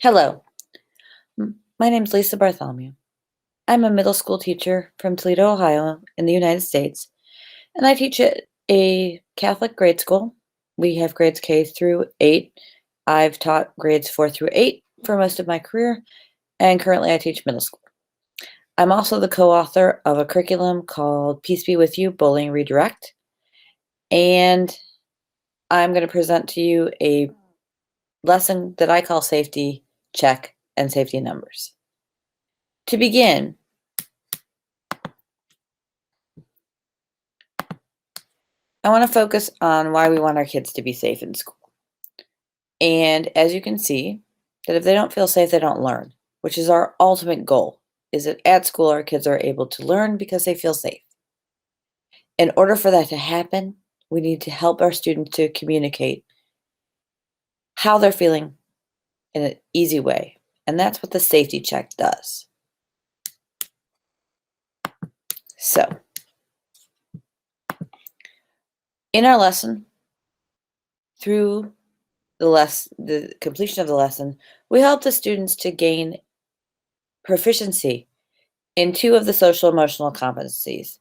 Hello, my name is Lisa Bartholomew. I'm a middle school teacher from Toledo, Ohio, in the United States, and I teach at a Catholic grade school. We have grades K through 8. I've taught grades 4 through 8 for most of my career, and currently I teach middle school. I'm also the co author of a curriculum called Peace Be With You Bullying Redirect, and I'm going to present to you a lesson that I call Safety Check and Safety Numbers. To begin, I want to focus on why we want our kids to be safe in school. And as you can see, that if they don't feel safe, they don't learn, which is our ultimate goal, is that at school our kids are able to learn because they feel safe. In order for that to happen, we need to help our students to communicate how they're feeling in an easy way. And that's what the safety check does. So, in our lesson, through the completion of the lesson, we help the students to gain proficiency in 2 of the social emotional competencies.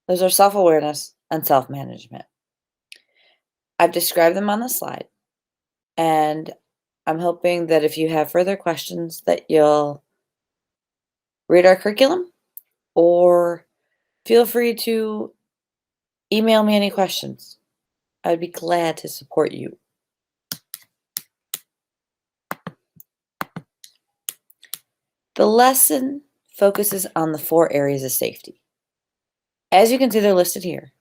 Those are self-awareness and self-management. I've described them on the slide, and I'm hoping that if you have further questions that you'll read our curriculum or feel free to email me any questions. I'd be glad to support you. The lesson focuses on the 4 areas of safety. As you can see, they're listed here.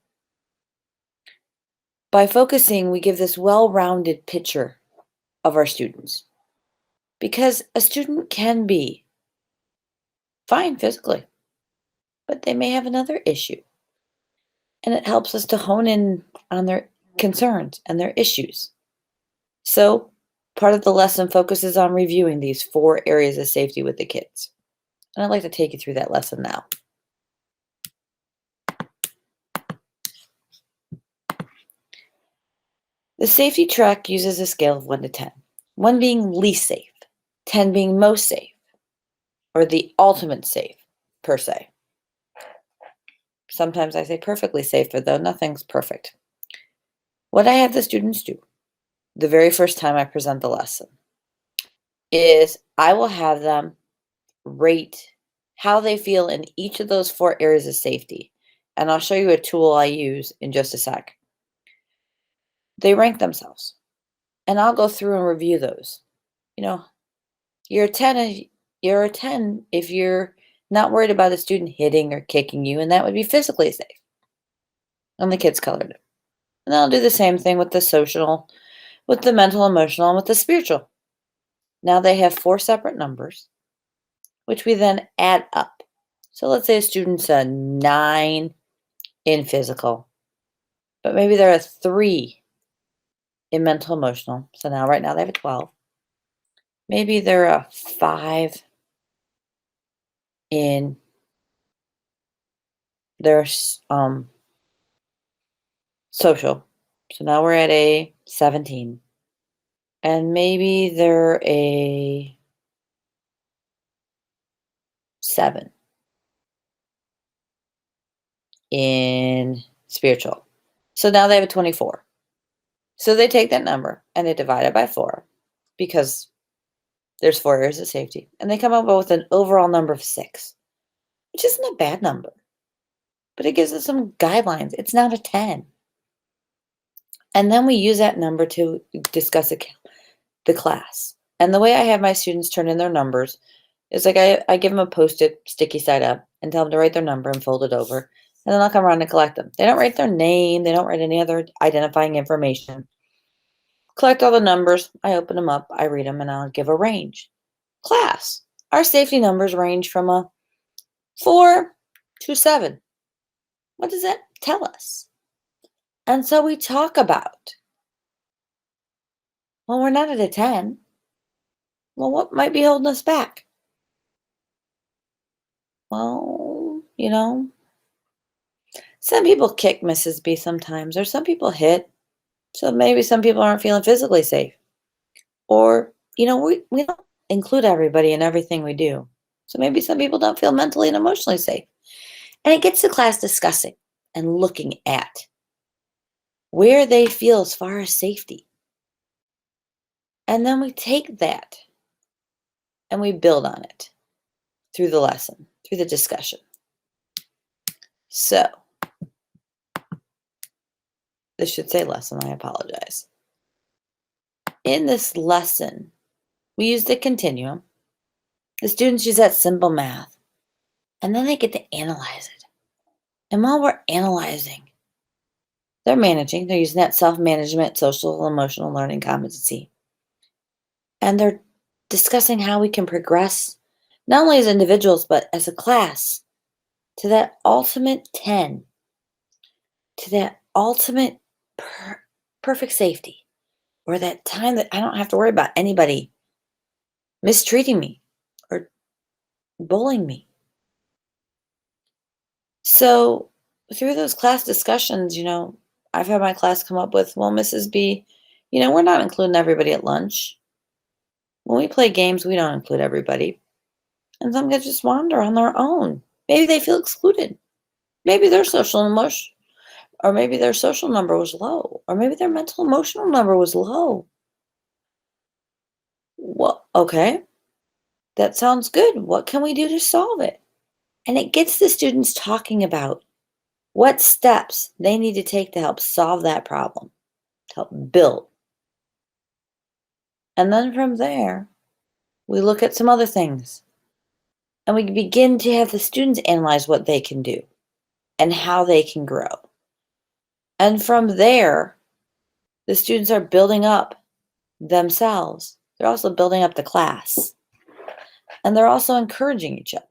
By focusing, we give this well-rounded picture of our students. Because a student can be fine physically, but they may have another issue. And it helps us to hone in on their concerns and their issues. So part of the lesson focuses on reviewing these 4 areas of safety with the kids. And I'd like to take you through that lesson now. The safety track uses a scale of 1 to 10, 1 being least safe, 10 being most safe, or the ultimate safe, per se. Sometimes I say perfectly safe, though nothing's perfect. What I have the students do the very first time I present the lesson is I will have them rate how they feel in each of those 4 areas of safety. And I'll show you a tool I use in just a sec. They rank themselves, and I'll go through and review those. You know, you're a 10 if you're not worried about a student hitting or kicking you, and that would be physically safe. And the kids colored it. And I'll do the same thing with the social, with the mental, emotional, and with the spiritual. Now they have 4 separate numbers, which we then add up. So let's say a student's a 9 in physical, but maybe they're a 3 in mental, emotional. So now, right now, they have a 12. Maybe they're a 5 in their social. So now we're at a 17. And maybe they're a 7 in spiritual. So now they have a 24. So they take that number and they divide it by 4 because there's 4 areas of safety. And they come up with an overall number of 6, which isn't a bad number. But it gives us some guidelines. It's not a 10. And then we use that number to discuss the class. And the way I have my students turn in their numbers is like I give them a Post-it sticky side up and tell them to write their number and fold it over. And then I'll come around and collect them. They don't write their name. They don't write any other identifying information. Collect all the numbers. I open them up. I read them, and I'll give a range. Class. Our safety numbers range from a 4 to 7. What does that tell us? And so we talk about, well, we're not at a 10. Well, what might be holding us back? Well, some people kick Mrs. B sometimes, or some people hit. So maybe some people aren't feeling physically safe. Or, we don't include everybody in everything we do. So maybe some people don't feel mentally and emotionally safe. And it gets the class discussing and looking at where they feel as far as safety. And then we take that and we build on it through the lesson, through the discussion. So, this should say lesson, I apologize. In this lesson, we use the continuum. The students use that simple math, and then they get to analyze it. And while we're analyzing, they're managing, they're using that self-management, social, emotional learning competency. And they're discussing how we can progress, not only as individuals, but as a class, to that ultimate 10, to that ultimate perfect safety, or that time that I don't have to worry about anybody mistreating me or bullying me. So through those class discussions, I've had my class come up with, well, Mrs. B, we're not including everybody at lunch. When we play games, we don't include everybody. And some kids just wander on their own. Maybe they feel excluded. Maybe their social emotion, or maybe their social number was low, or maybe their mental emotional number was low. Well, okay, that sounds good. What can we do to solve it? And it gets the students talking about what steps they need to take to help solve that problem, to help build. And then from there, we look at some other things. And we begin to have the students analyze what they can do and how they can grow. And from there, the students are building up themselves. They're also building up the class. And they're also encouraging each other.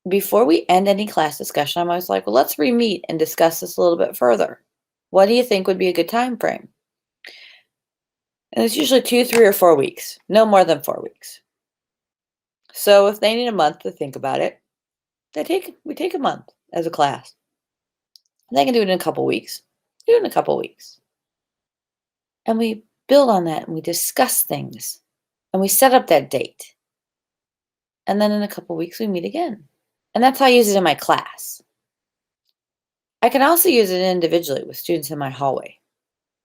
Before we end any class discussion, I'm always like, well, let's re-meet and discuss this a little bit further. What do you think would be a good time frame? And it's usually 2, 3, or 4 weeks, no more than 4 weeks. So if they need a month to think about it, we take a month as a class. They can do it in a couple weeks. Do it in a couple weeks. And we build on that and we discuss things. And we set up that date. And then in a couple weeks, we meet again. And that's how I use it in my class. I can also use it individually with students in my hallway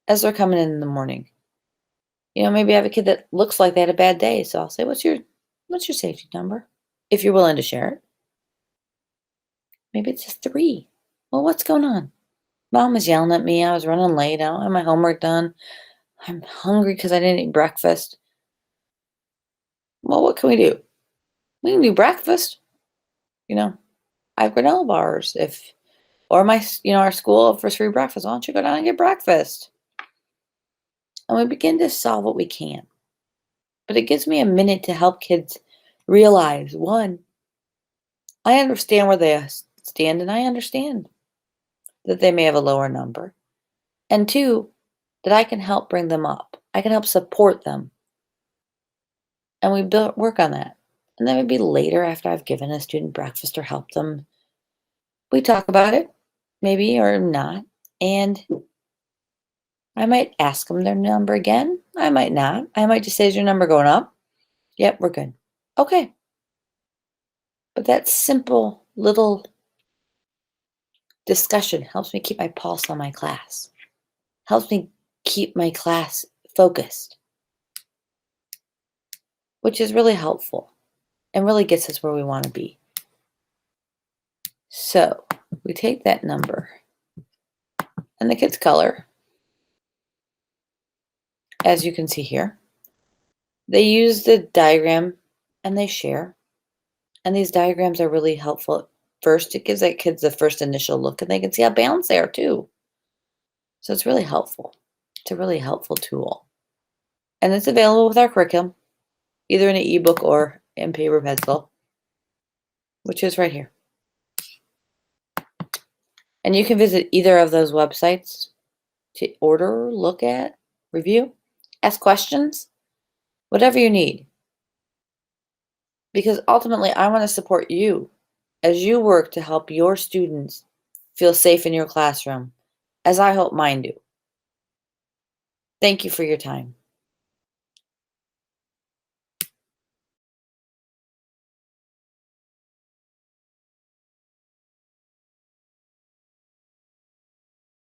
as they're coming in the morning. Maybe I have a kid that looks like they had a bad day. So I'll say, what's your safety number? If you're willing to share it. Maybe it's a 3. Well, what's going on? Mom was yelling at me. I was running late. I don't have my homework done. I'm hungry because I didn't eat breakfast. Well, what can we do? We can do breakfast. I have granola bars or our school offers free breakfast. Why don't you go down and get breakfast? And we begin to solve what we can. But it gives me a minute to help kids realize, one, I understand where they stand and I understand that they may have a lower number. And 2, that I can help bring them up. I can help support them. And we work on that. And then maybe later after I've given a student breakfast or helped them, we talk about it, maybe or not. And I might ask them their number again. I might not. I might just say, is your number going up? Yep, we're good. Okay. But that simple little discussion helps me keep my pulse on my class. Helps me keep my class focused. Which is really helpful and really gets us where we want to be. So we take that number and the kids color, as you can see here. They use the diagram and they share. And these diagrams are really helpful. First, it gives the kids the first initial look and they can see how balanced they are too. So it's really helpful. It's a really helpful tool. And it's available with our curriculum, either in an ebook or in paper pencil, which is right here. And you can visit either of those websites to order, look at, review, ask questions, whatever you need. Because ultimately, I want to support you as you work to help your students feel safe in your classroom, as I hope mine do. Thank you for your time.